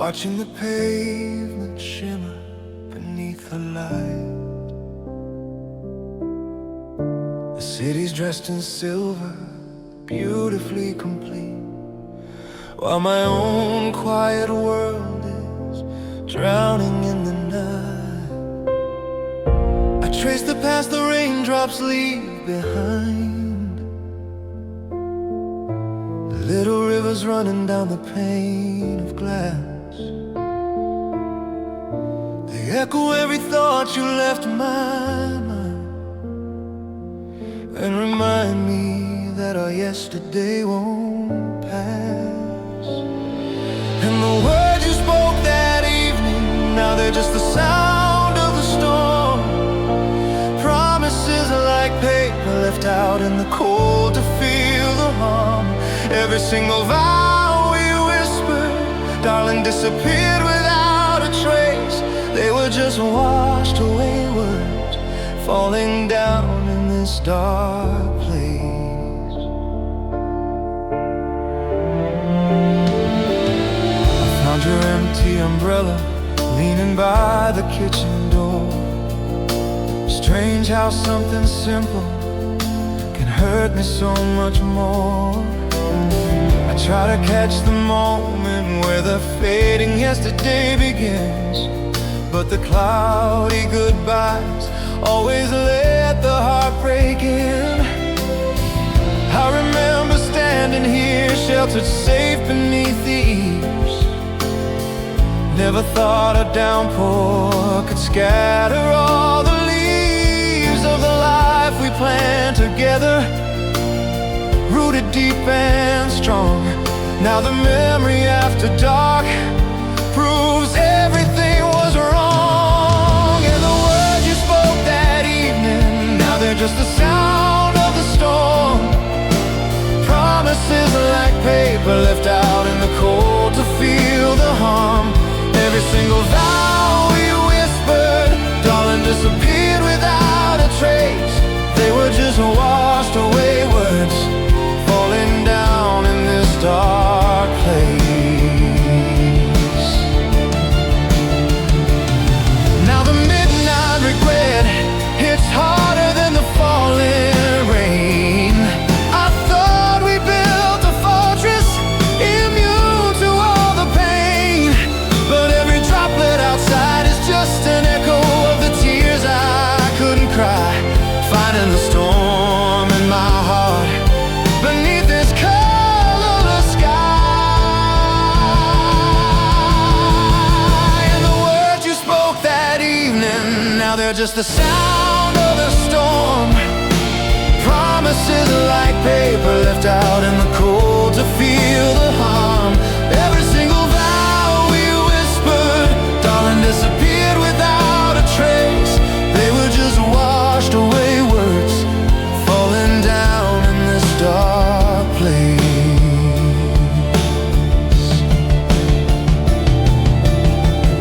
watching the pavement shimmer beneath the light. The city's dressed in silver, beautifully complete, while my own quiet world is drowning in the night. I trace the path the raindrops leave behind, the little rivers running down the pane of glass. They echo every thought you left my mind and remind me that our yesterday won't pass. And the words you spoke that evening, now they're just the sound of the storm. Promises are like paper left out in the cold to feel the harm. Every single vow we whispered, darling, disappeared without a trace. They were just washed away words, falling down in this dark place. I found your empty umbrella leaning by the kitchen door. Strange how something simple can hurt me so much more. I try to catch the moment where the fading yesterday begins, but the cloudy goodbyes always let the heart break in. I remember standing here sheltered safe beneath the eaves. Never thought a downpour could scatter all the leaves of the life we planned together, rooted deep and strong. Now the memory after dark proves everything was wrong. And the words you spoke that evening, now they're just the sound of the storm. Promises are like paper left out in the cold to feel the harm. Every single vow we whispered, darling, disappeared without a trace. They were just washed away words, falling down in this dark place. Now the midnight regret hits harder than the falling rain. I thought we built a fortress immune to all the pain, but every droplet outside is just an echo of the tears I couldn't cry, finding the storm in my heart beneath this colorless sky. And the words you spoke that evening, now they're just the sound of the storm. Promises are like paper left out in the cold to feel the harm. Every single vow we whispered, darling, disappeared without a trace. They were just washed away words, falling down in this dark place.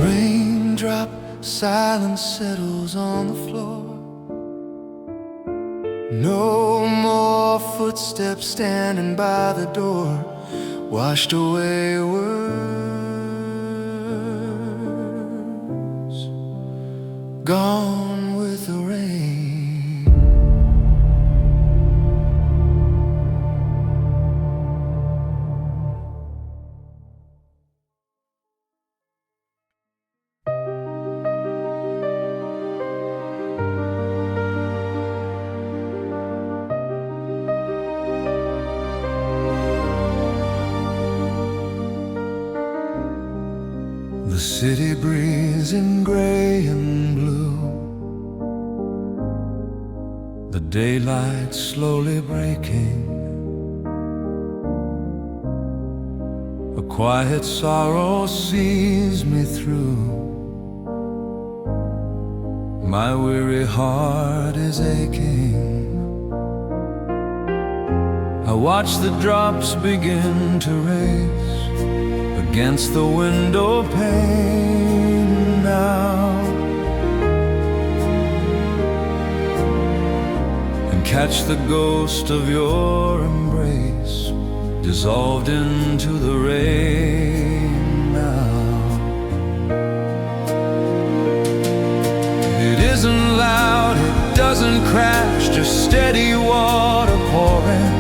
Raindrop silence settles on the floor. No more footsteps standing by the door, washed away words, gone with the rain. The city breeze in gray and blue, the daylight slowly breaking, a quiet sorrow sees me through. My weary heart is aching. I watch the drops begin to race against the window pane now, and catch the ghost of your embrace dissolved into the rain now. isn't loud, it doesn't crash, just steady water pouring.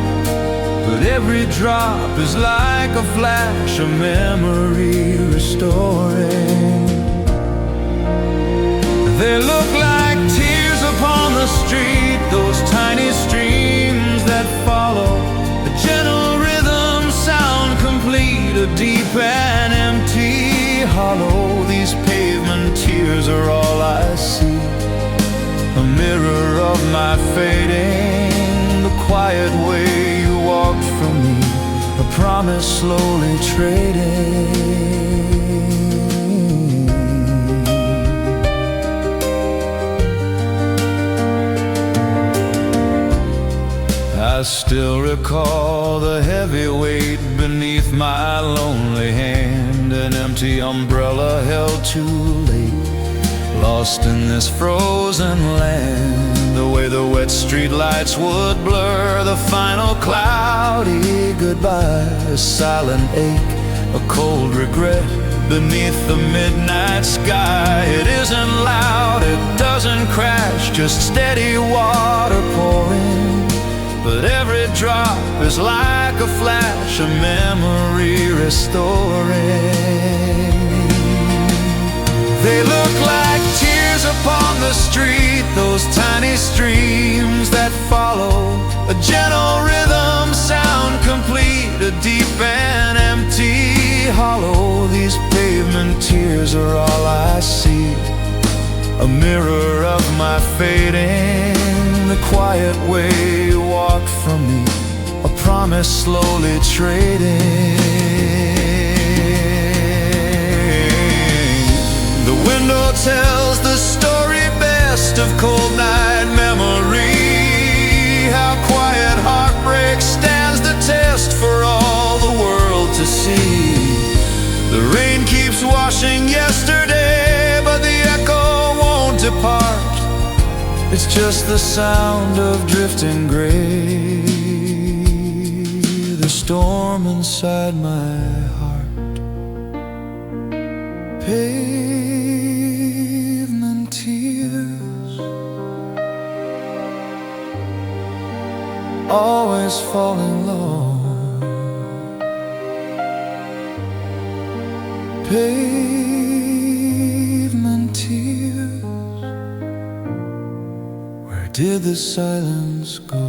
But every drop is like a flash, a memory restoring. They look like tears upon the street, those tiny streams that follow a gentle rhythm sound complete, a deep and empty hollow. These pavement tears are all I see, a mirror of my fading, the quiet way you walked from me, a promise slowly trading. I still recall the heavy weight beneath my lonely hand, an empty umbrella held too late, lost in this frozen land. The way the wet street lights would blur the final cloudy goodbye, a silent ache, a cold regret beneath the midnight sky. It isn't loud, it doesn't crash, just steady water pouring. But every drop is like a flash, a memory restoring. They look like tears upon the street, those tiny streams that follow a gentle rhythm sound complete, a deep and empty hollow. These pavement tears are all I see, a mirror of my fading, the quiet way you walked from me, a promise slowly trading. The window tells the story best of cold night memory, how quiet heartbreak stands the test for all the world to see. The rain keeps washing yesterday, but the echo won't depart. It's just the sound of drifting gray, the storm inside my heart. Pavement tears, always falling low. Pavement tears, did the silence go?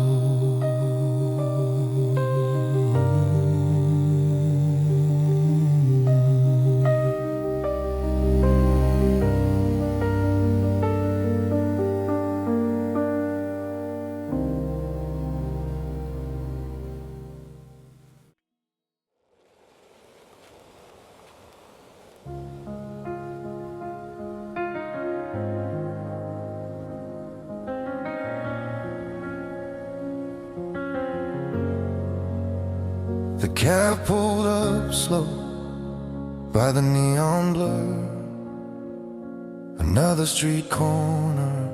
The cab pulled up slow by the neon blur, another street corner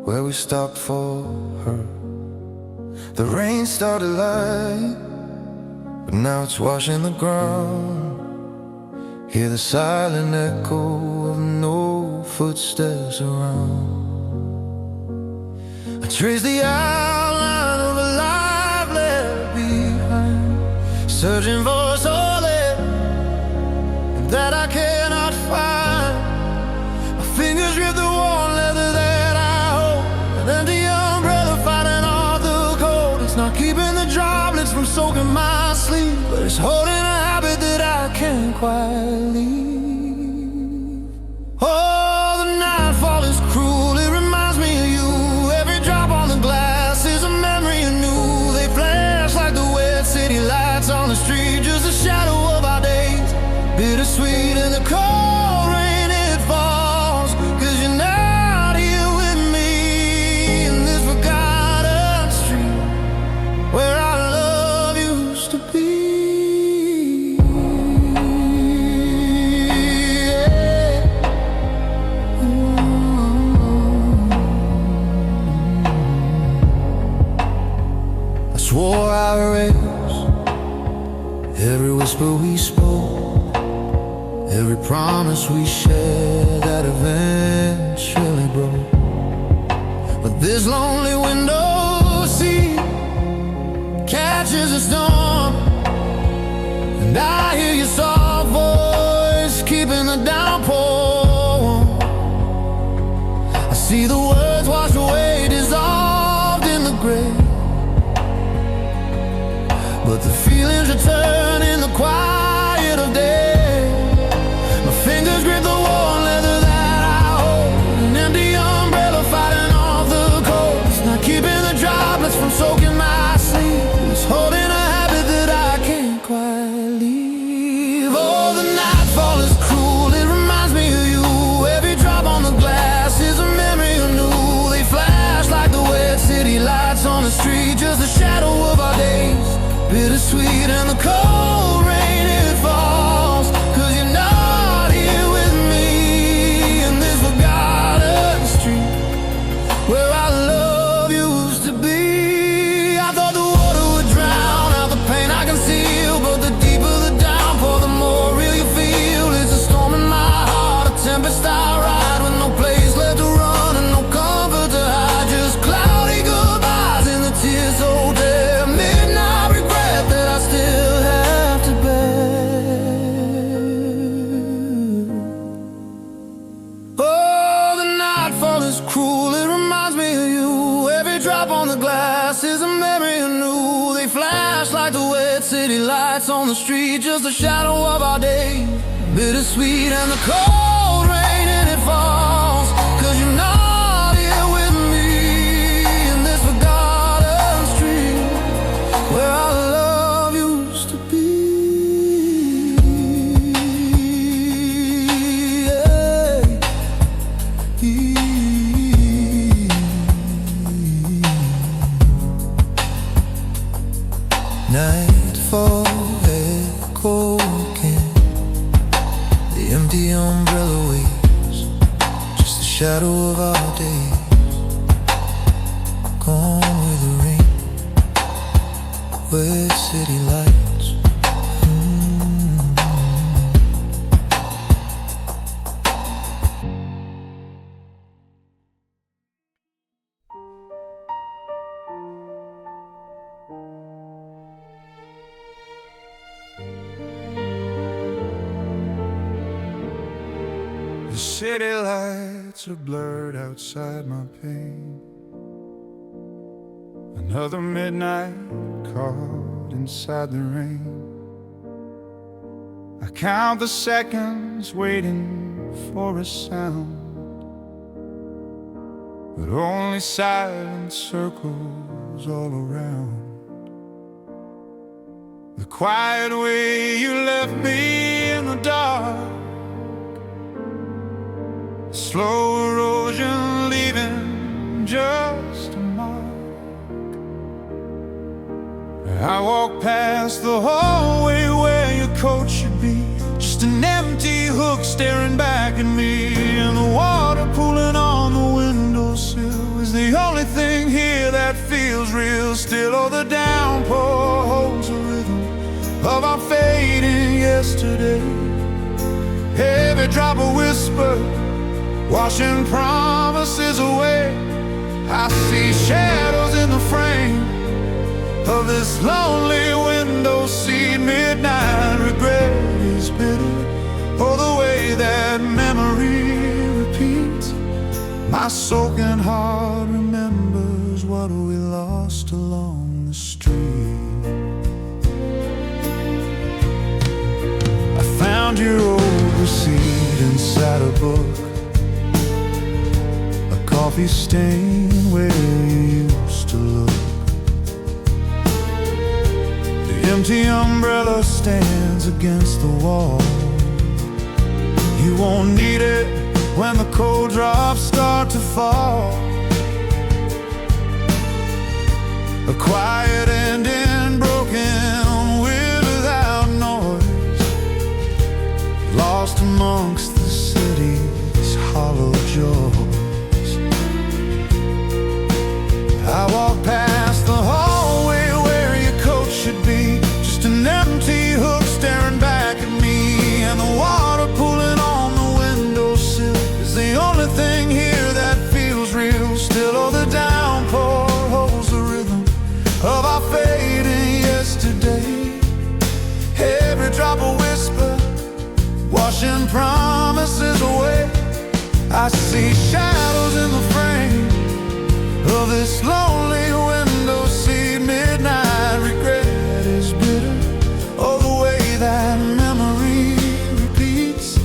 where we stopped for her. The rain started light, but now it's washing the ground. Hear the silent echo of no footsteps around. I trace the outline of a life left behind, searching for a soul that I cannot find. My fingers grip the warm leather that I hold, an empty umbrella fighting off the cold. It's not keeping the droplets from soaking my sleeve, but it's holding a habit that I can't quite leave. Oh, the nightfall is cruel, it reminds me of you. Every drop on the glass is a memory anew. They flash like the wet city lights on the street, just a shadow of our days, bittersweet in the cold rain it falls. 'Cause you're not here with me in this forgotten street where our love used to be. I swore I erased every whisper we spoke, every promise we shared that eventually broke. This lonely window seat catches a storm, and I hear your soft voice keeping the downpour. I see the words wash away, dissolved in the gray, but the feelings return in the quiet of day. My fingers grip the warm leather that I hold, an empty umbrella fighting off the cold. It's not keeping the droplets from soaking my sleep, it's holding a habit that I can't quite leave. Oh, the nightfall is cruel, it reminds me of you. Every drop on the glass is a memory anew. They flash like the wet city lights on the street, just a shadow of our days, bittersweet. And the cold rain, it falls, 'cause you're not here with me in this forgotten street where our love used to be. I thought the water would drown out the pain I conceal, but the deeper the downpour, the more real you feel. It's a storm in my heart, a tempest I ride, with no place left to run and no comfort to hide, just cloudy goodbyes and the tears so dead. Midnight regret that I still have to bear. Oh, the nightfall is cruel, it reminds me of you. Every drop on the glass is a memory anew. They flash like the wet city lights on the street, just a shadow of our days, bittersweet. And the cold rain, and it falls, 'cause you're not here with me in this forgotten street where our love used to be. Nightfall echo again, the empty umbrella waves, just the shadow of our days, gone with the rain, wet city lights. The city lights are blurred outside my pane. Another midnight caught inside the rain. I count the seconds waiting for a sound, but only silent circles all around. The quiet way you left me in the dark, slow erosion leaving just a mark. I walk past the hallway where your coat should be, just an empty hook staring back at me, and the water pooling on the windowsill is the only thing here that feels real still. Oh, the downpour holds a rhythm of our fading yesterday, every drop a whisper washing promises away. I see shadows in the frame of this lonely window seat. Midnight regret is bitter, oh, the way that memory repeats. My soaking heart remembers what we lost along the street. I found your old receipt inside a book, coffee stain where you used to look. The empty umbrella stands against the wall. You won't need it when the cold drops start to fall. A quiet ending broken without noise, lost amongst the city's hollow jaws. I walk past the hallway where your coat should be, just an empty hook staring back at me, and the water pooling on the windowsill is the only thing here that feels real still. Oh, the I see shadows in the frame of this lonely window seat. Midnight regret is bitter. Oh, the way that memory repeats.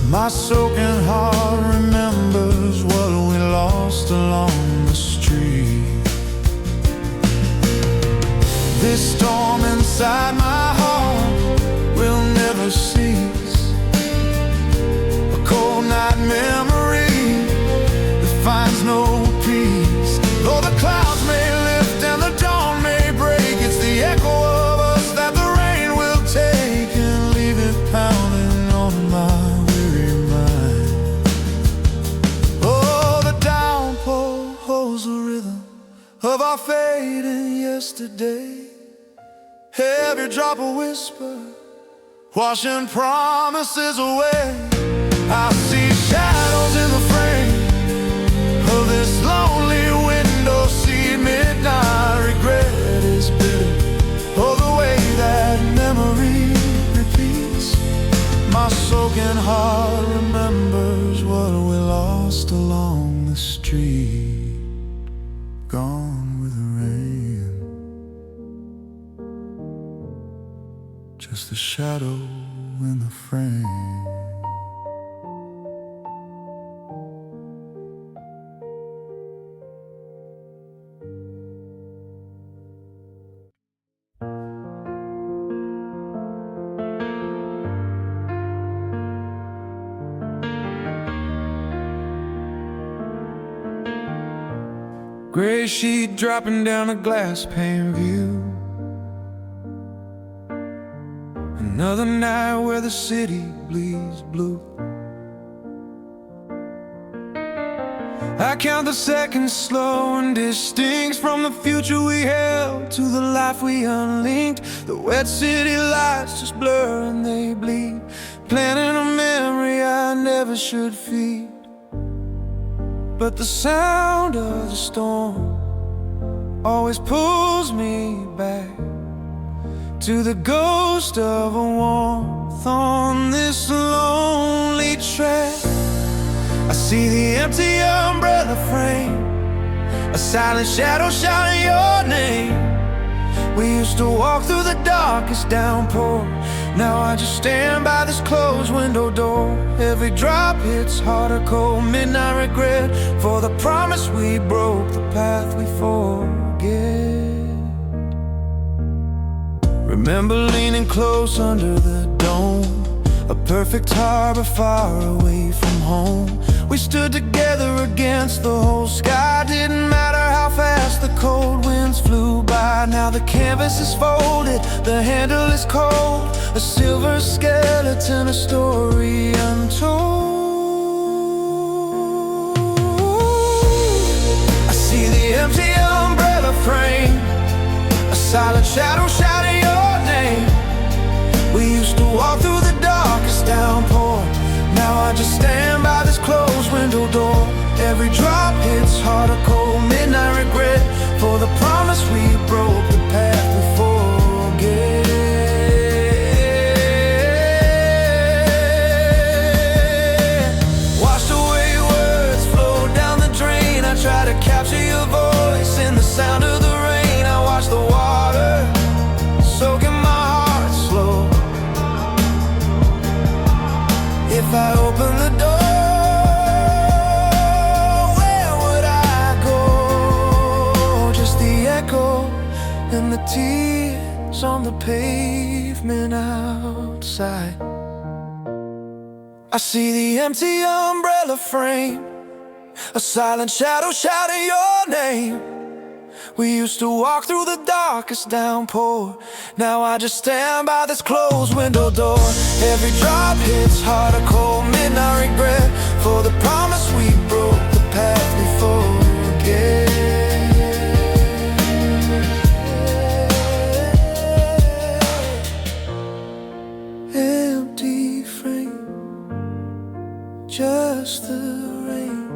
My soaking heart remembers what we lost along the street. This storm inside my heart will never cease. A cold night memory that finds no peace. Though the clouds may lift and the dawn may break, it's the echo of us that the rain will take and leave it pounding on my weary mind. Oh, the downpour holds the rhythm of our fading yesterday. Every drop a whisper, washing promises away. I see shadows in the frame of this lonely window seat. Midnight regret is bitter. Oh, the way that memory repeats. My soaking heart remembers what we lost along the street. Gone with the rain, just a shadow in the frame. Gray sheet dropping down a glass pane view. Another night where the city bleeds blue. I count the seconds slow and distinct, from the future we held to the life we unlinked. The wet city lights just blur and they bleed, planting a memory I never should feed. But the sound of the storm always pulls me back to the ghost of a warmth on this lonely track. I see the empty umbrella frame, a silent shadow shouting your name. We used to walk through the darkest downpour. Now I just stand by this closed window door. Every drop hits harder cold, midnight regret for the promise we broke, the path we forget. Remember leaning close under the dome, a perfect harbor far away from home. We stood together against the whole sky. Didn't matter how fast the cold winds flew by. Now the canvas is folded, the handle is cold, a silver skeleton, a story untold. I see the empty umbrella frame, a silent shadow shouting your name. We used to walk through the darkest downpour. Now I just stand by this closed window door. Every drop hits harder cold, midnight regret for the promise we broke, the path we forget. Washed away words, flowed down the drain. I try to capture your voice in the sound of the rain. I watch the water soaking my heart slow. If I open the door, where would I go? Just the echo and the tears on the pavement outside. I see the empty umbrella frame, a silent shadow shouting your name. We used to walk through the darkest downpour. Now I just stand by this closed window door. Every drop hits harder cold, midnight regret for the promise we broke, the path we forget. Empty frame, just the rain,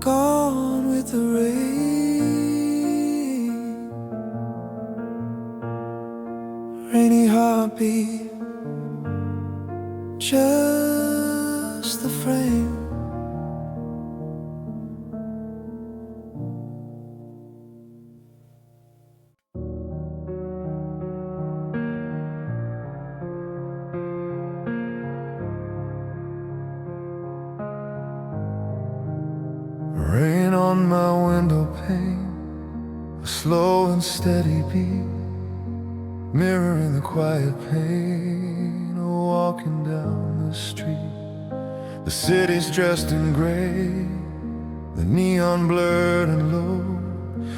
gone with the rain. Rainy heartbeat, just the frame. slow and steady beat, mirroring the quiet pain of walking down the street. The city's dressed in gray, the neon blurred and low,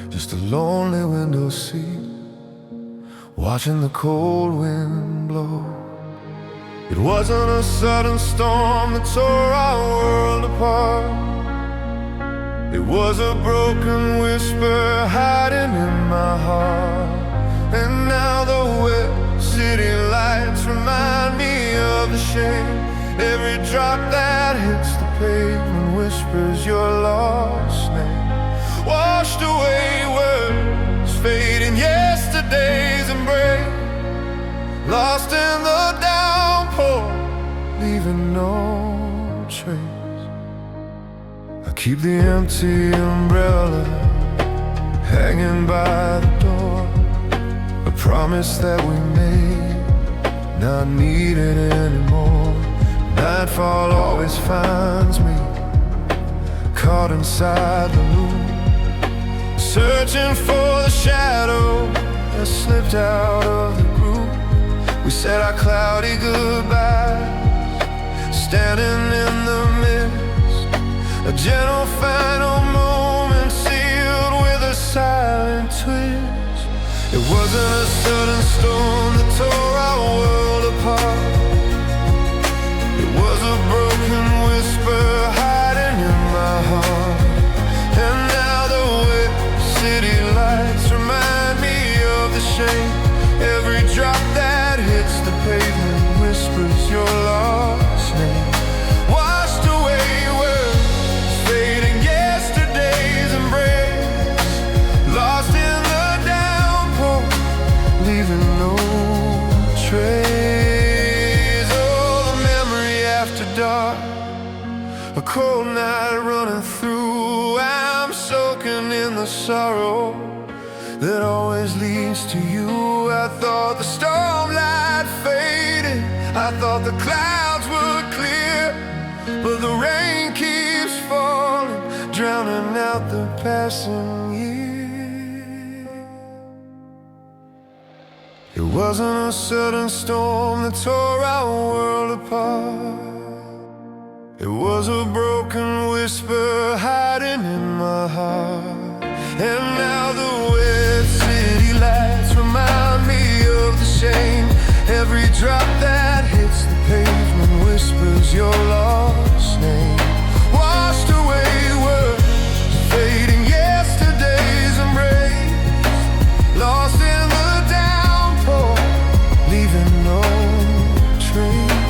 just a lonely window seat, watching the cold wind blow. It wasn't a sudden storm that tore our world apart. It was a broken whisper hiding in my heart. And now the wet city lights remind me of the shame. Every drop that hits the pavement whispers your lost name. Washed away words, fading yesterday's embrace. Lost in the downpour, leaving no trace. I keep the empty umbrella hanging by the door, a promise that we made, not needed anymore. Nightfall always finds me caught inside the loop, searching for the shadow that slipped out of the group. We said our cloudy goodbyes, standing in the mist, a gentle final moment sealed with a silent twist. It wasn't a sudden storm that tore our world apart. It was a broken whisper hiding in my heart. And now the wet city lights remind me of the shame. Every drop that hits the pavement whispers your lost name. Washed away words, fading yesterday's embrace. Lost in the downpour, leaving no trace. Oh, the memory after dark, a cold night running through. I'm soaking in the sorrow that always leads to you. I thought the storm light faded, I thought the clouds would clear, but the rain keeps falling, drowning out the passing year. It wasn't a sudden storm that tore our world apart. It was a broken whisper hiding in my heart. And now the wet city lights remind me of the shame. Every drop that hits the pavement whispers your lost name. Washed away words, fading yesterday's embrace. Lost in the downpour, leaving no trace.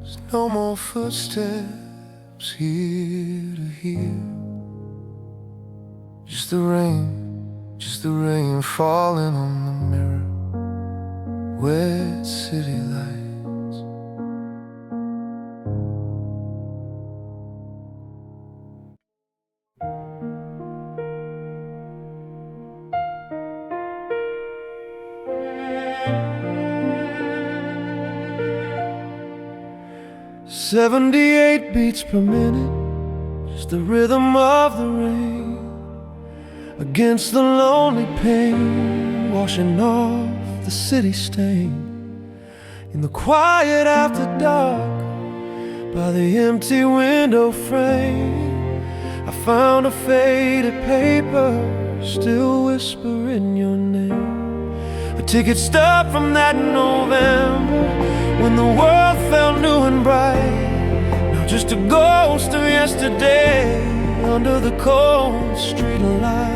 There's no more footsteps here to hear. Just the rain falling on the mirror. Wet city lights. "78 beats per minute, just the rhythm of the rain against the lonely pain, washing off the city stain. In the quiet after dark, by the empty window frame, I found a faded paper, still whispering your name. A ticket stub from that November, when the world felt new and bright. Now just a ghost of yesterday under the cold street light.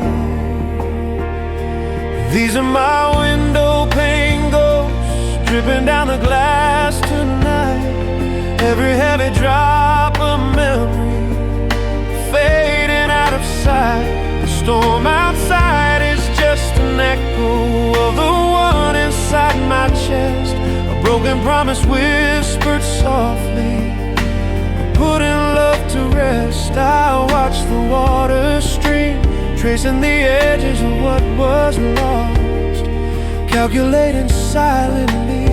These are my windowpane ghosts, dripping down the glass tonight. Every heavy drop of memory fading out of sight. The storm outside is just an echo of the one inside my chest. A broken promise whispered softly, putting love to rest. I watch the water stream, tracing the edges of what was lost, calculating silently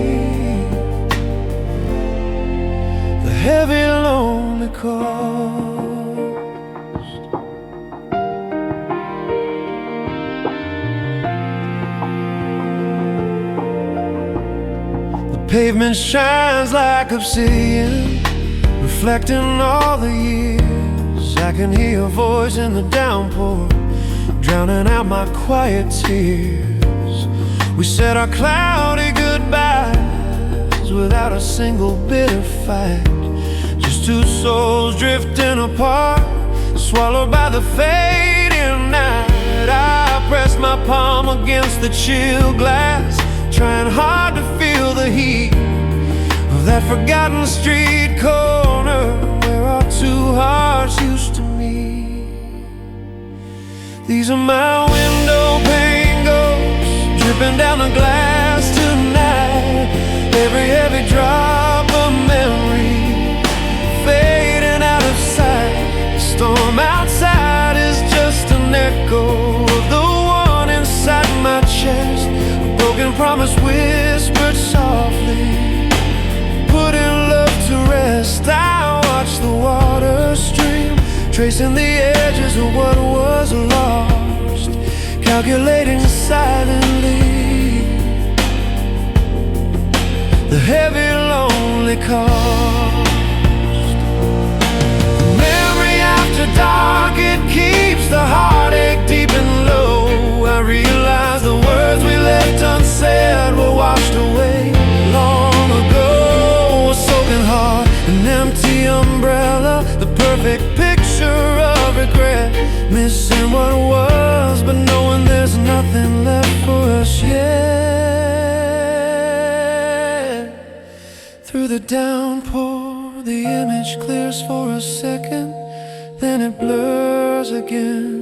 the heavy lonely cost. Pavement shines like obsidian, reflecting all the years. I can hear a voice in the downpour, drowning out my quiet tears. We said our cloudy goodbyes without a single bitter fight, just two souls drifting apart, swallowed by the fading night. I pressed my palm against the chill glass, trying hard to feel the heat of that forgotten street corner where our two hearts used to meet. These are my windowpane ghosts, dripping down the glass tonight. Every heavy drop of memory fading out of sight. The storm outside is just an echo of the one inside my chest. A broken promise whispered softly, putting love to rest. I watch the water stream, tracing the edges of what was lost, calculating silently the heavy lonely cost. Memory after dark, it keeps the heartache deep and low. I realize the words we left unsaid were washed away long ago. A soaking heart, an empty umbrella, the perfect picture of regret, missing what was, but knowing there's nothing left for us yet. Through the downpour, the image clears for a second, then it blurs again.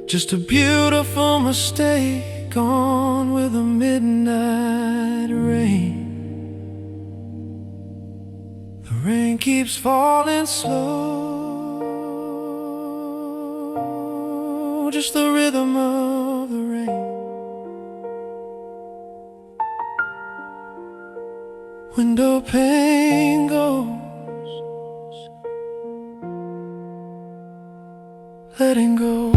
Just a beautiful mistake, gone with the midnight rain. The rain keeps falling slow, just the rhythm of the rain. Windowpane ghosts, letting go.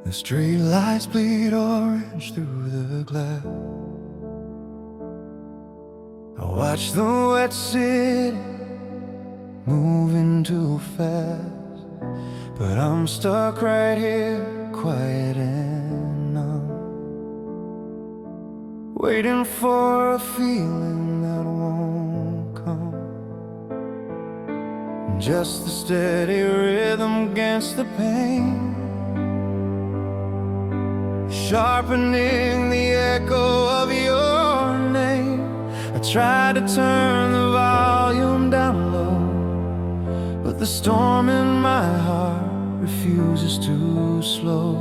The street lights bleed orange through the glass. I watch the wet city moving too fast, but I'm stuck right here, quiet and numb, waiting for a feeling that won't come. Just the steady rhythm against the pain, sharpening the echo of your name. I tried to turn the volume down low, but the storm in my heart refuses to slow.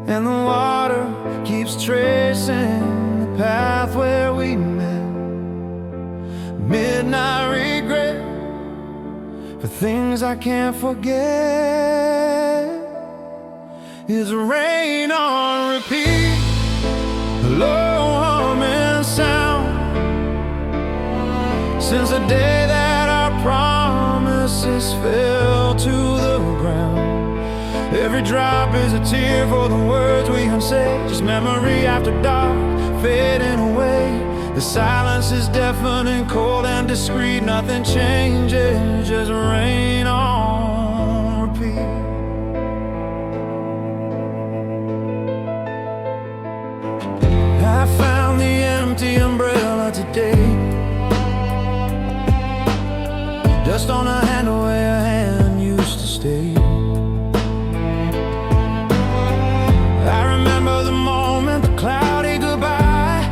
And the water keeps tracing the path where we met. Midnight regret for things I can't forget. Is rain on repeat, a low humming sound, since the day that our promises fell to the ground. Every drop is a tear for the words we unsaid, just memory after dark, fading away. The silence is deafening, cold and discreet, nothing changes, just rain on repeat. I found the empty umbrella today, dust on a handle where a hand used to stay. I remember the moment, the cloudy goodbye,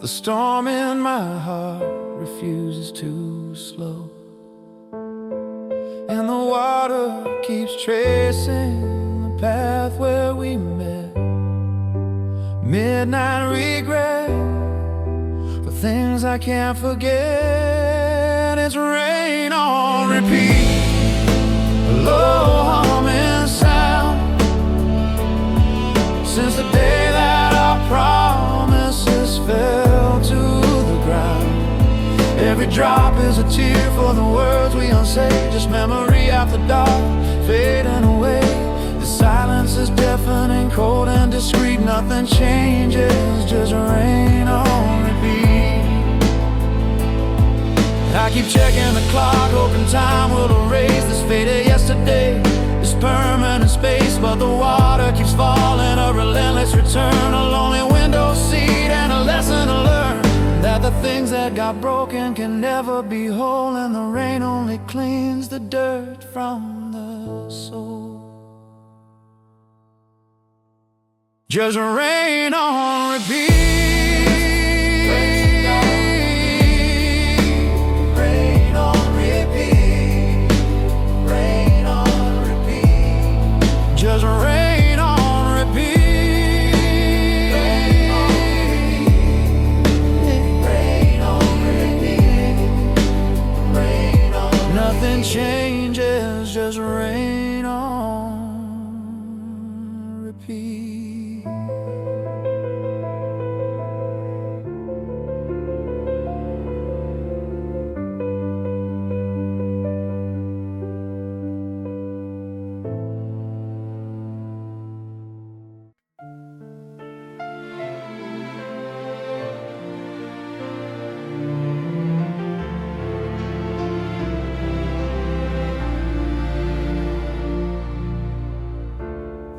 the storm in my heart refuses to slow, and the water keeps tracing the path where we met. Midnight regret for things I can't forget. It's rain on repeat, a low humming sound, since the day that our promises fell to the ground. Every drop is a tear for the words we unsay, just memory after dark, fading away. The silence is deafening, cold and discreet. Nothing changes, just rain on repeat. I keep checking the clock, hoping time will erase this faded yesterday, this permanent space. But the water keeps falling, a relentless return, a lonely window seat, and a lesson to learn that the things that got broken can never be whole, and the rain only cleans the dirt from the soul. Just rain on repeat, rain on repeat, rain on repeat, just rain on repeat, rain on repeat, rain on. Nothing changes, just rain on repeat.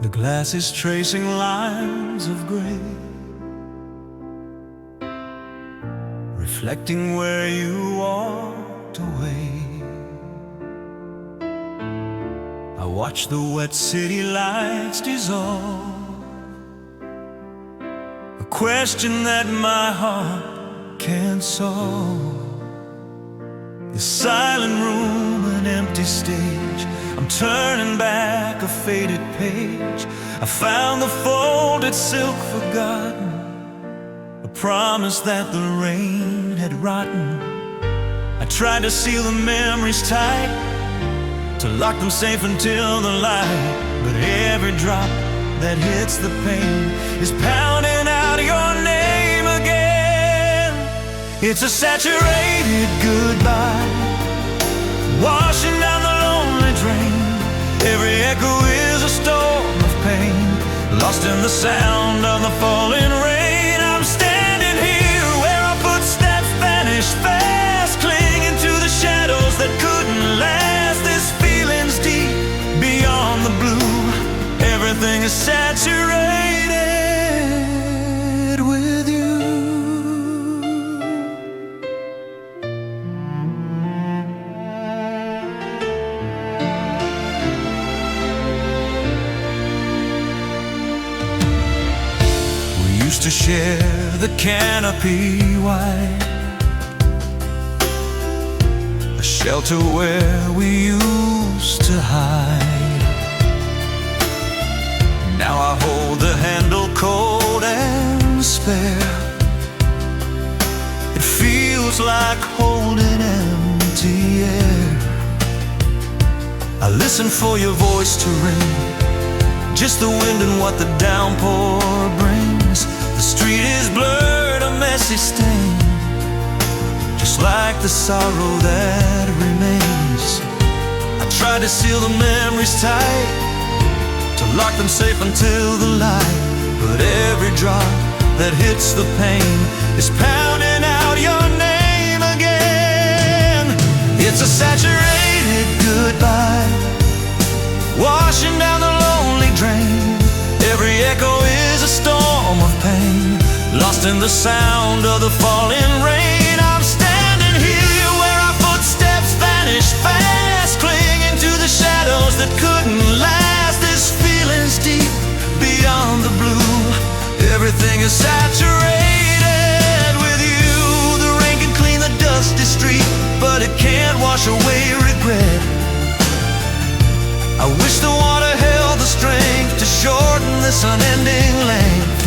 The glass is tracing lines of gray, reflecting where you walked away. I watch the wet city lights dissolve, a question that my heart can't solve. The silent room, an empty stage, I'm turning back a faded page. I found the folded silk forgotten, a promise that the rain had rotten. I tried to seal the memories tight, to lock them safe until the light, but every drop that hits the pane is pounding out your name again. It's a saturated goodbye, washing down the lonely drain. Every echo is a storm of pain, lost in the sound of the falling rain. I'm standing here where our footsteps vanish fast, clinging to the shadows that couldn't last. This feeling's deep beyond the blue, everything is saturated with you. To share the canopy wide, a shelter where we used to hide. Now I hold the handle cold and spare. It feels like holding empty air. I listen for your voice to ring, just the wind and what the downpour brings. The street is blurred, a messy stain, just like the sorrow that remains. I try to seal the memories tight, to lock them safe until the light, but every drop that hits the pain is pounding out your name again. It's a saturated goodbye, washing down the lonely drain. Every echo is a storm of pain, lost in the sound of the falling rain. I'm standing here where our footsteps vanish fast, clinging to the shadows that couldn't last. This feeling's deep beyond the blue, everything is saturated with wash away regret. I wish the water held the strength to shorten this unending length.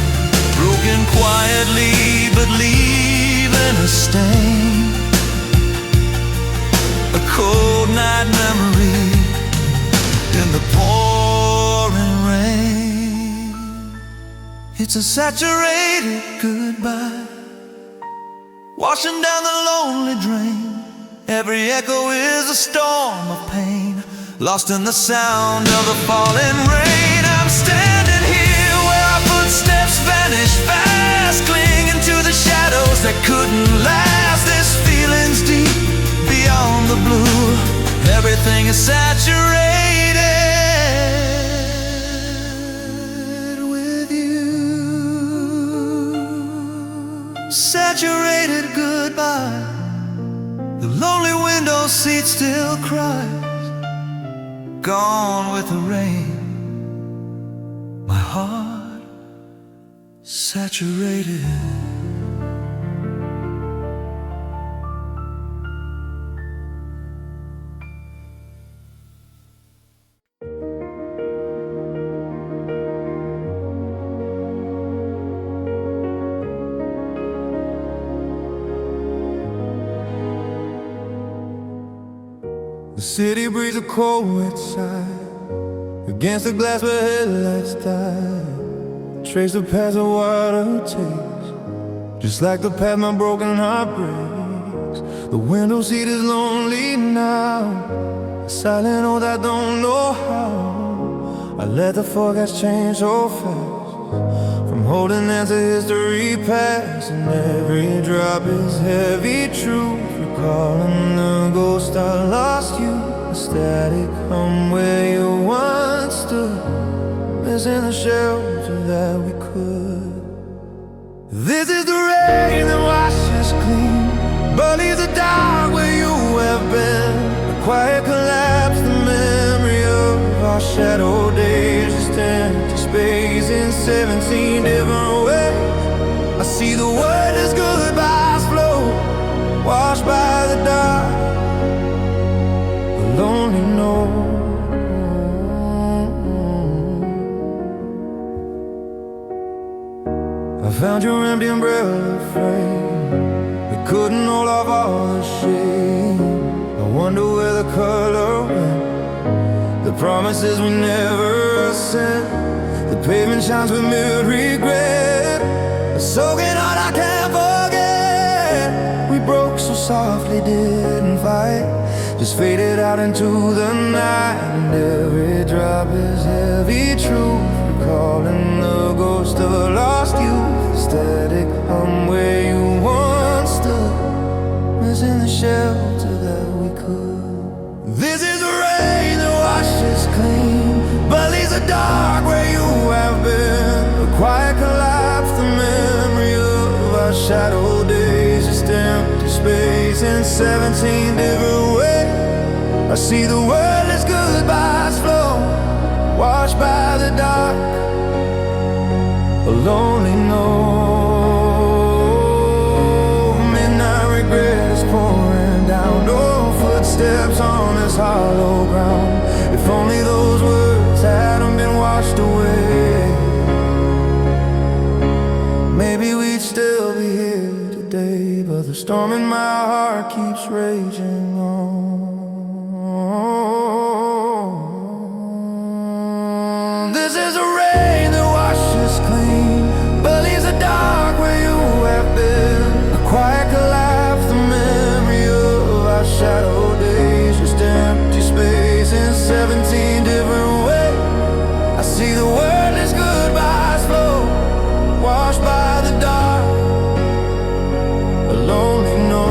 Broken quietly but leaving a stain, a cold night memory in the pouring rain. It's a saturated goodbye, washing down the lonely drain. Every echo is a storm of pain, lost in the sound of the falling rain. I'm standing here where our footsteps vanish fast, clinging to the shadows that couldn't last. This feeling's deep beyond the blue. Everything is saturated with you. Saturated goodbye. The lonely window seat still cries, gone with the rain. My heart saturated. The city breathes a cold wet sigh against the glass where headlights die. Trace the path of water takes, just like the path my broken heart breaks. The window seat is lonely now, a silent oath I don't know how. I let the forecast change so fast, from holding on to history past. And every drop is heavy truth, recalling the ghost I lost you. The static hum where you once stood, missing the shelter that we could. This is the rain that washes clean, but leaves the dark where you have been. A quiet collapse, the memory of our shadow days, just empty space in 17 different ways. I see the wordless goodbyes flow, washed by the dark, lonely know. I found your empty umbrella frame, we couldn't hold off all the shame. I wonder where the color went, the promises we never sent. The pavement shines with mirrored regret, a soaking heart I can't forget. We broke so softly, didn't fight, just faded out into the night. And every drop is heavy truth, recalling the ghost of a lost youth. Static hum where you once stood, missing the shelter that we could. This is the rain that washes clean, but leaves the dark where you have been. A quiet collapse, the memory of our shadow days, just empty space in 17 different ways. I see the wordless goodbyes flow, washed by the dark, a lonely know. Midnight regret is pouring down, no footsteps on this hollow ground. If only those words hadn't been washed away, maybe we'd still be here today. But the storm in my heart keeps raging on. This is a rain that washes clean, but leaves the dark where you have been. A quiet collapse, the memory of our shadow days, just empty space in 17 different ways. I see the wordless goodbyes flow, washed by the dark, a lonely know.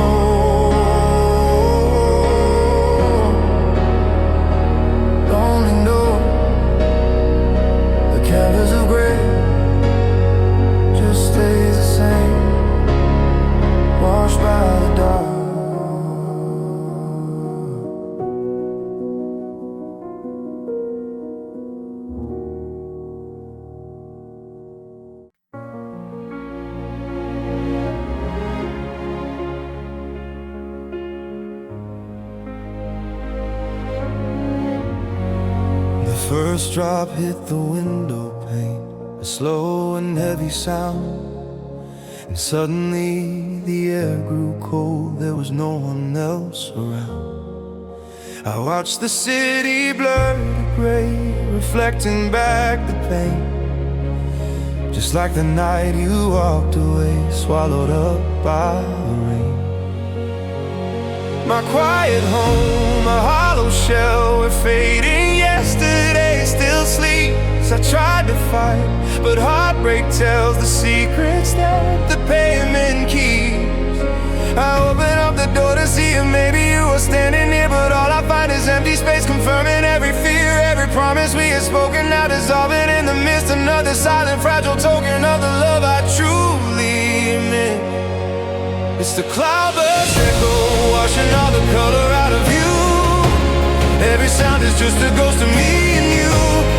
first drop hit the window pane, a slow and heavy sound, and suddenly the air grew cold, there was no one else around. I watched the city blur to gray, reflecting back the pain, just like the night you walked away, swallowed up by the rain. My quiet home, a hollow shell where fading yesterday still sleeps. I tried to fight, but heartbreak tells the secrets that the pavement keeps. I open up the door to see if maybe you were standing here, but all I find is empty space, confirming every fear, every promise we had spoken, now dissolving in the mist. Another silent, fragile token of the love I truly meant. It's the cloudburst echo, washing all the color out of you. Every sound is just a ghost of me and you.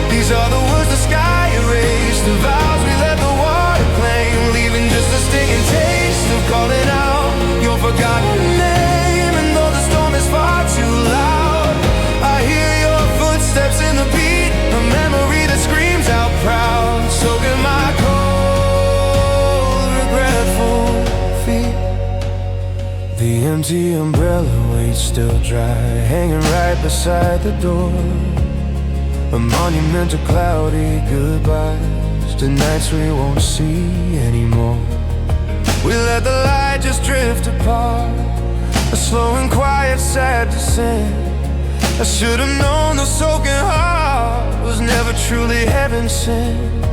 These are the words the sky erased, the vows we let the water claim, leaving just a stinging taste of calling out your forgotten name. And though the storm is far too loud, I hear your footsteps in the beat, a memory that screams out proud, soaking my cold, regretful feet. The empty umbrella waits still dry, hanging right beside the door, a monument to cloudy goodbyes, to nights we won't see anymore. We let the light just drift apart, a slow and quiet sad descent. I should have known the soaking heart was never truly heaven sent.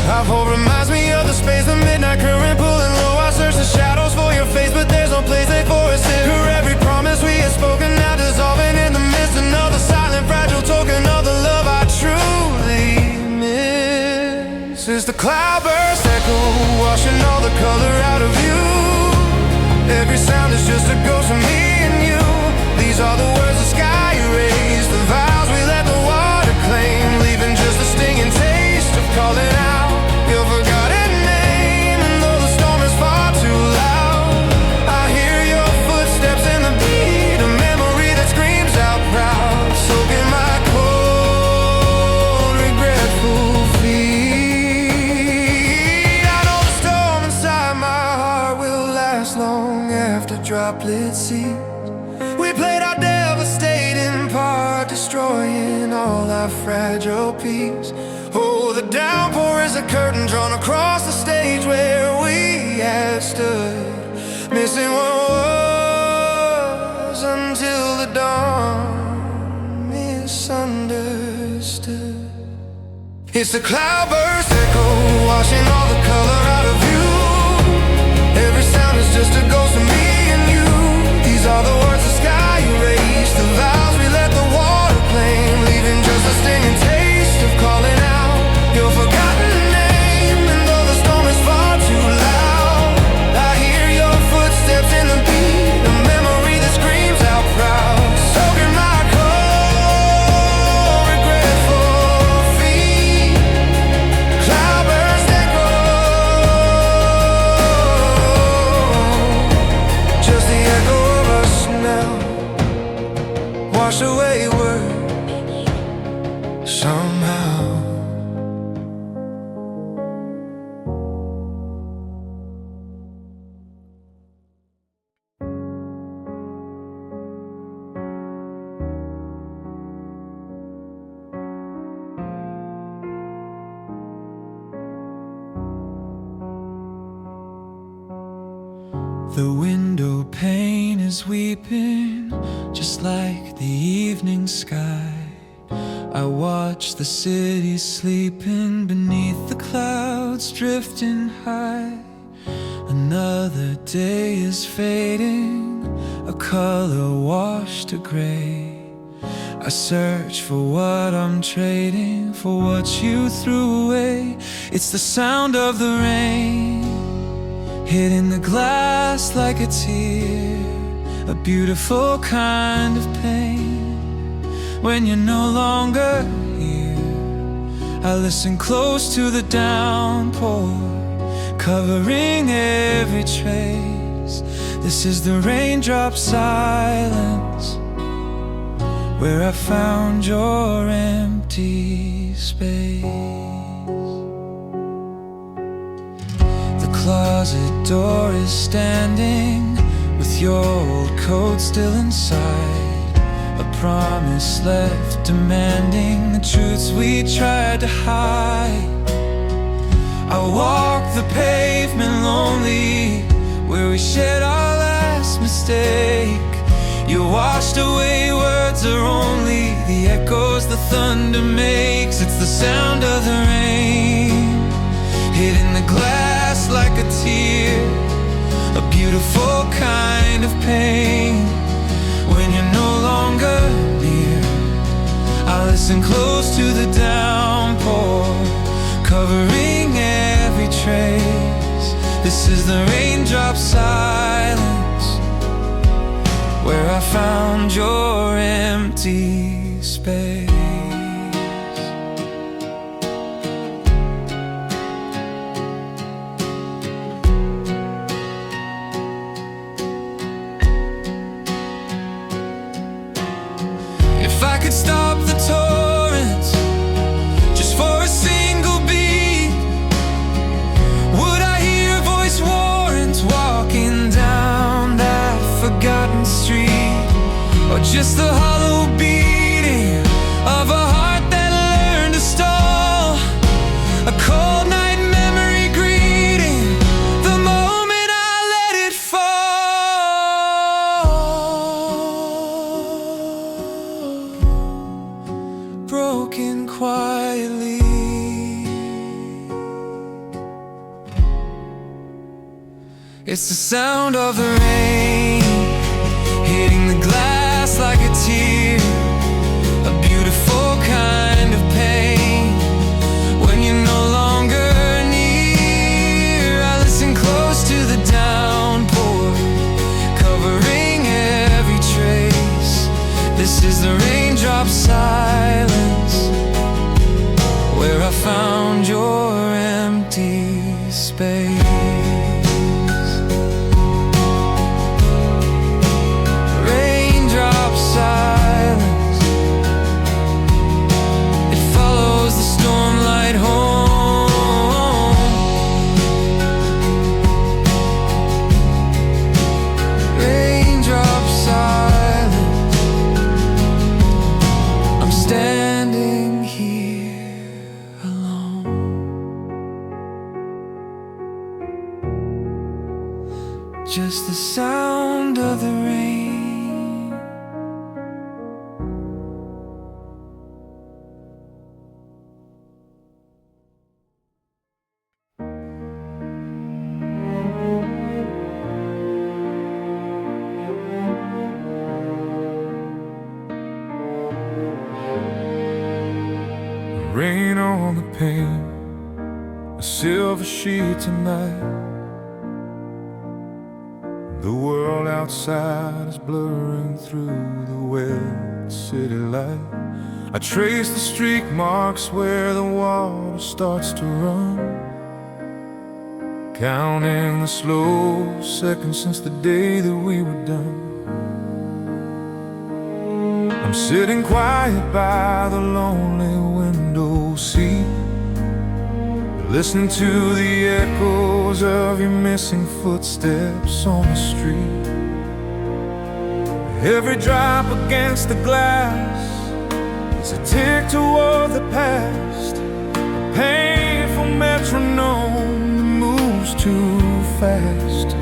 Our hope reminds me of the space, the midnight current pulling low. I search the shadows for your face, but there's no place there for us here. Every promise we had spoken, now dissolving in the mist. Another silent, fragile token of the love I truly miss. Is the cloudburst echo, washing all the color out of you. Every sound is just a ghost of me and you. These are the words the sky erased, the vows we let the water claim, leaving just a stinging taste of calling out your forgotten name. And though the storm is far too loud, I hear your footsteps in the beat, a memory that screams out proud, soaking my cold, regretful feet. I know the storm inside my heart will last long after droplets cease. We played our devastating part, destroying all our fragile peace. Oh, the downpour is a curtain drawn across the stage where we had stood, missing what was until the dawn, misunderstood. It's the cloudburst echo, washing all the color out of you. Every sound is just a ghost of me and you. These are the words the sky erased, the vows we let the water claim, leaving just a stinging taste of calling out your forgotten name. And though the storm is far too loud, I hear your footsteps in the beat, a memory that screams out proud, soaking my cold, regretful feet. Cloudburst echo, just the echo of us now, wash away words somehow. The window pane is weeping, just like the evening sky. I watch the city sleeping beneath the clouds drifting high. Another day is fading, a color washed to gray. I search for what I'm trading for what you threw away. It's the sound of the rain hitting the glass like a tear, a beautiful kind of pain. When you're no longer here, I listen close to the downpour, covering every trace. This is the raindrop silence, where I found your empty space. The closet door is standing with your old coat still inside, a promise left demanding the truths we tried to hide. I walk the pavement lonely, where we shared our last mistake. You washed away words are only the echoes the thunder makes. It's the sound of the rain hitting the glass like a tear, a beautiful kind of pain. When you're no longer near, I listen close to the downpour, covering every trace. This is the raindrop silence, where I found your empty space. If I could stop the torrents just for a single beat, would I hear voice warrants walking down that forgotten street? Or just the hollow beating of a heart that learned to stall, a cold night memory greeting the moment I let it fall, broken quietly. It's the sound of the rain hitting the glass like a tear, a beautiful kind of pain. When you're no longer near, I listen close to the downpour, covering every trace. This is the raindrop silence, where I found your empty space. Silence, it follows the stormlight home. Raindrop silence, I'm standing here alone. Just the sound of the rain. Rain on the pane, a silver sheet tonight. The world outside is blurring through the wet city light. I trace the streak marks where the water starts to run, counting the slow seconds since the day that we were done. I'm sitting quiet by the lonely window seat, listening to the echoes of your missing footsteps on the street. Every drop against the glass is a tick toward the past, a painful metronome that moves too fast.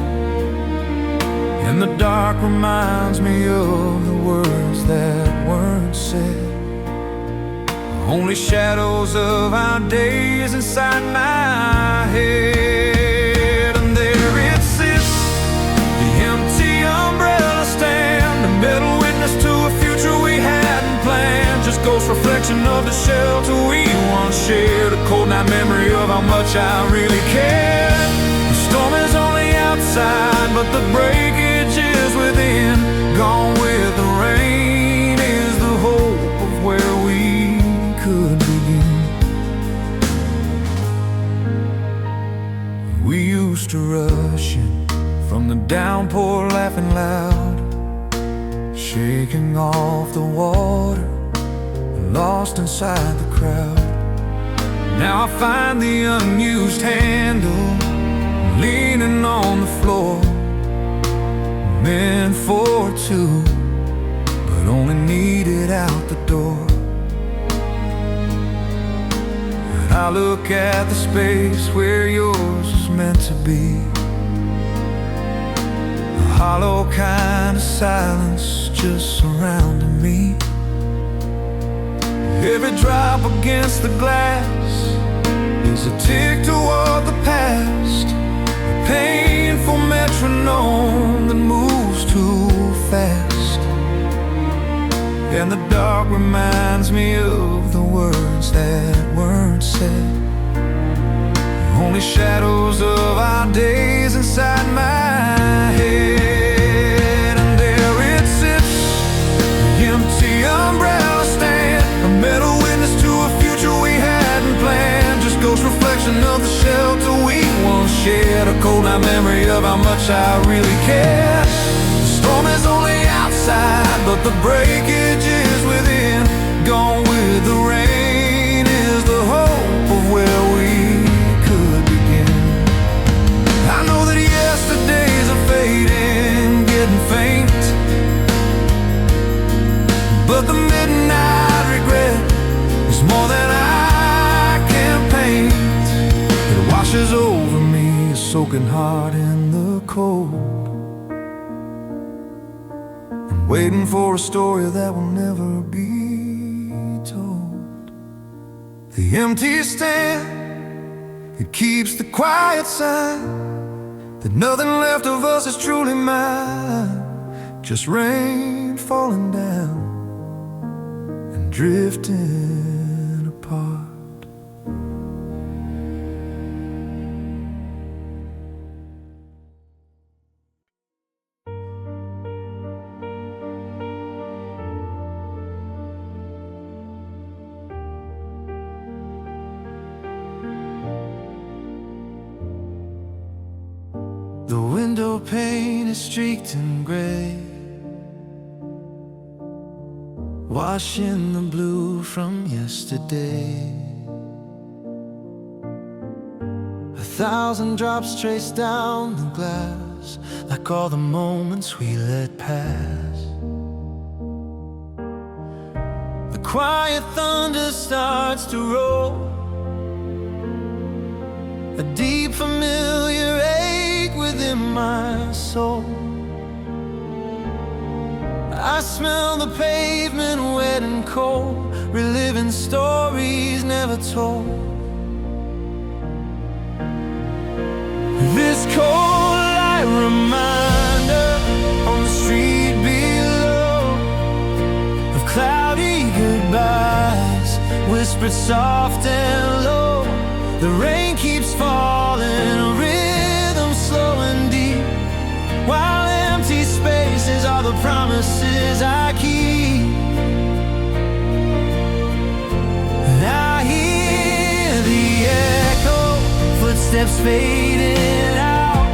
And the dark reminds me of the words that weren't said, only shadows of our days inside my head. And there it sits, the empty umbrella stand, a metal witness to a future we hadn't planned, just ghost reflection of the shelter we once shared, a cold night memory of how much I really cared. The storm is only outside, but the breakage is within, gone with the rain is the hope of where we could begin. We used to rush in from the downpour laughing loud, shaking off the water, lost inside the crowd. Now I find the unused handle leaning on the floor, meant for two, but only needed out the door. And I look at the space where yours was meant to be, a hollow kind of silence just surrounding me. Every drop against the glass is a tick toward the past, a painful metronome that moves too fast. And the dark reminds me of the words that weren't said, only shadows of our days inside my head. And there it sits, the empty umbrella stand, a metal witness to a future we hadn't planned, just ghost reflection of the shelter we once shared, a cold night memory of how much I really care. The storm is only outside, but the breakage is within, gone with the rain is the hope of where we could begin. I know that yesterdays are fading, getting faint, but the midnight regret is more than I can paint. It washes over me, a soaking heart in the cold, waiting for a story that will never be told. The empty stand, it keeps the quiet sign that nothing left of us is truly mine, just rain falling down and drifting apart. The window pane is streaked in gray, washing the blue from yesterday. 1,000 drops trace down the glass, like all the moments we let pass. The quiet thunder starts to roll, a deep familiar ache within my soul. I smell the pavement wet and cold, reliving stories never told. This cold light reminder on the street below of cloudy goodbyes, whispered soft and low. The rain keeps falling, a rhythm slow and deep, while empty spaces are the promises I keep. And I hear the echo, footsteps fading out,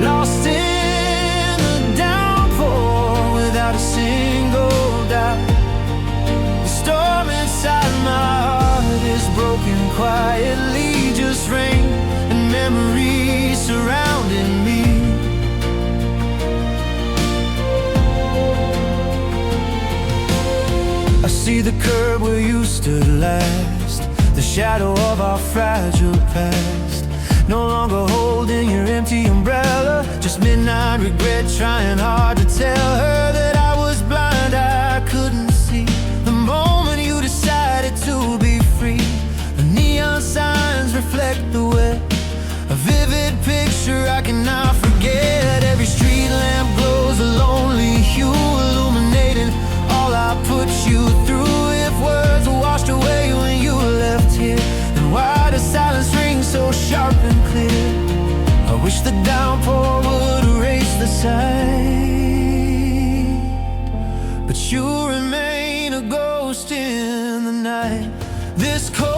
lost in the downpour without a single doubt. The storm inside my heart is broken quietly, just rain and memories surrounding me. I see the curb where you stood last, the shadow of our fragile past, no longer holding your empty umbrella, just midnight regret, trying hard to tell her that I was blind, I couldn't see the moment you decided to be free. The neon signs reflect the wet, a vivid picture I cannot forget. Every street lamp glows a lonely hue, illuminating all I put you through. If words were washed away when you left here, then why does silence ring so sharp and clear? I wish the downpour would erase the sight, but you remain a ghost in the night. This cold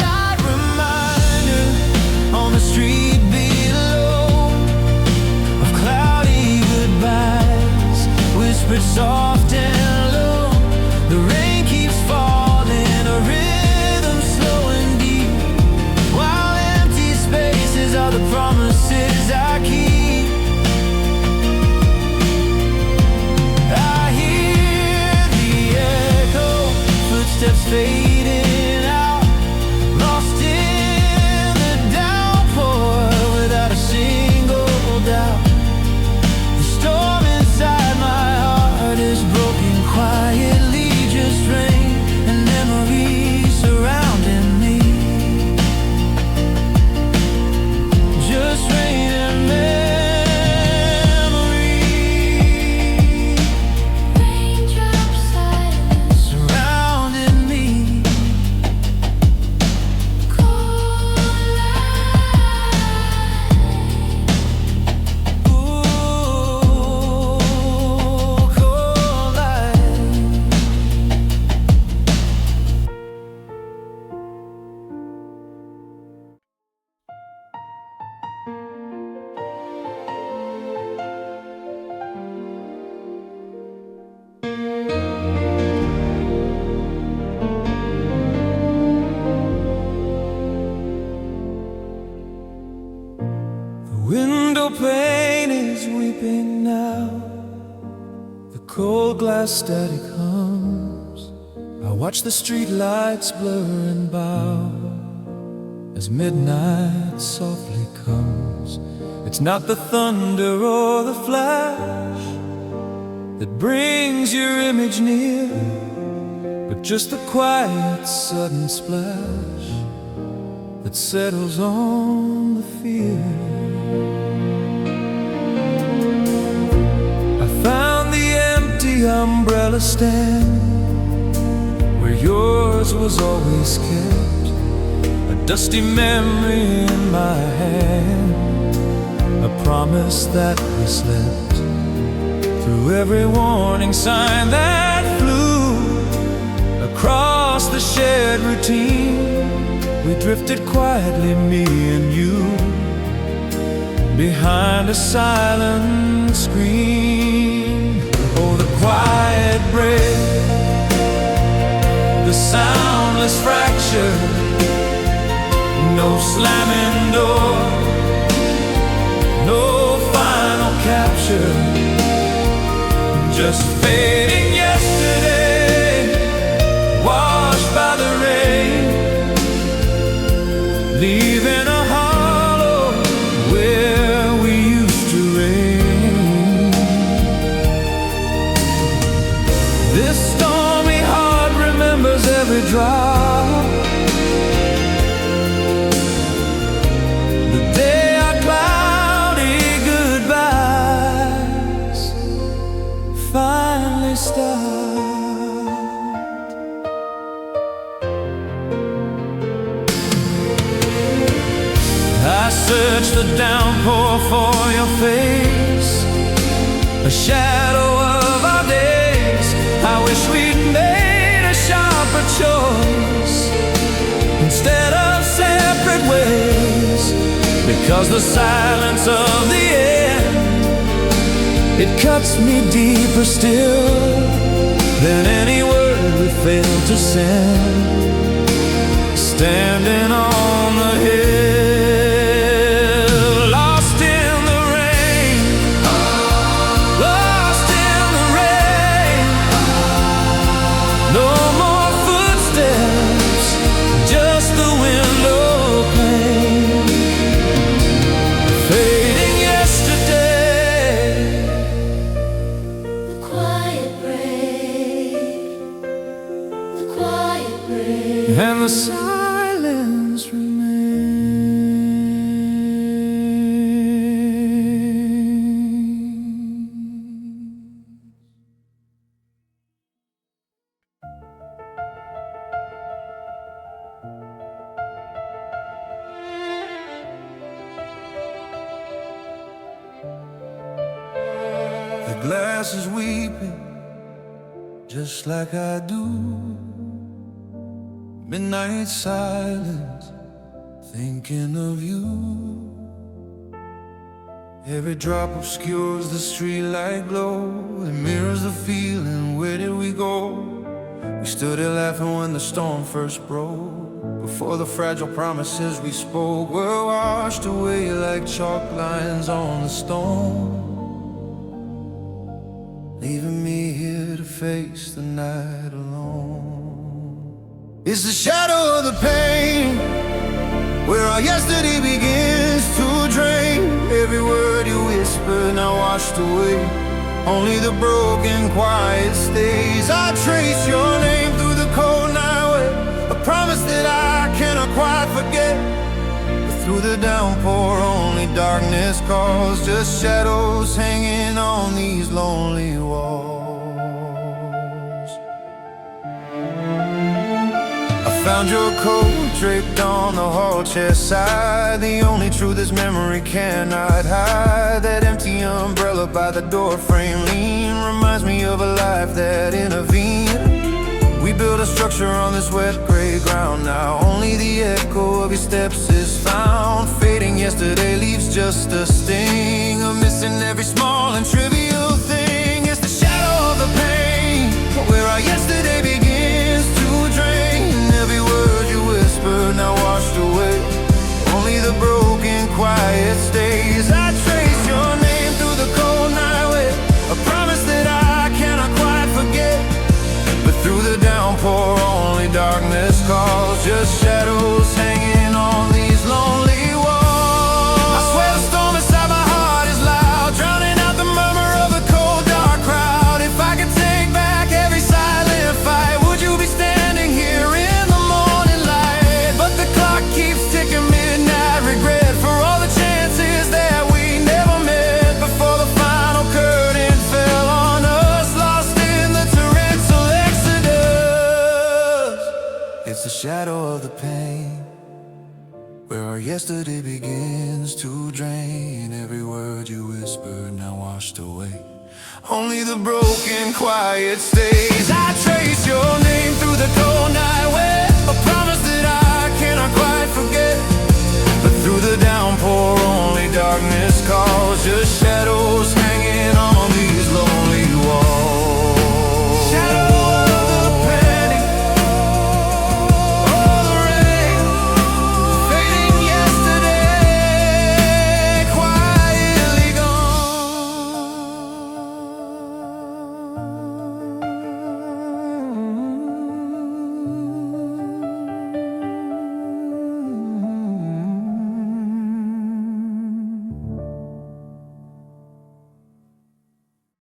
light reminder on the street below of cloudy goodbyes, whispered soft and cold glass static hums. I watch the street lights blur and bow as midnight softly comes. It's not the thunder or the flash that brings your image near, but just the quiet sudden splash that settles on the fear. I found the empty umbrella stand where yours was always kept, a dusty memory in my hand, a promise that we slept through every warning sign that flew across the shared routine. We drifted quietly, me and you, behind a silent screen. Oh, the quiet break, the soundless fracture, no slamming door, no final capture, just fading yesterday, washed by the rain, leaving a hollow where we used to reign. This stormy heart remembers every drop, the day our cloudy goodbyes finally stopped. I search the downpour for your face, a shadow of our days. I wish we'd made a sharper choice instead of separate ways, because the silence of the end, it cuts me deeper still than any word we failed to send. Standing on the hill, lost in the rain, lost in the rain. No more footsteps, just the window pane, fading yesterday. The quiet break, And the silence remains. The glass is weeping just like I do. Midnight silence, thinking of you. Every drop obscures the streetlight glow. It mirrors the feeling, where did we go? We stood here laughing when the storm first broke. Before the fragile promises we spoke were washed away like chalk lines on the stone, leaving me here to face the night alone. It's the shadow of the pain, where our yesterday begins to drain. Every word you whispered now washed away, only the broken quiet stays. I trace your name through the cold night way, a promise that I cannot quite forget. But through the downpour only darkness calls, just shadows hanging on these lonely walls. I found your coat draped on the hall chair side, the only truth this memory cannot hide. That empty umbrella by the door frame lean reminds me of a life that intervened. We built a structure on this wet gray ground now, only the echo of your steps is found. Fading yesterday leaves just a sting of missing every small and trivial thing. It's the shadow of the pain, where our yesterday begins to drain. Every word you whispered now washed away, only the broken quiet stays. I trace your name through the cold night way, a promise that I cannot where our yesterday begins to drain. Every word you whispered now washed away. Only the broken quiet stays. I trace your name through the cold night wind, a promise that I cannot quite forget. But through the downpour only darkness calls, just shadows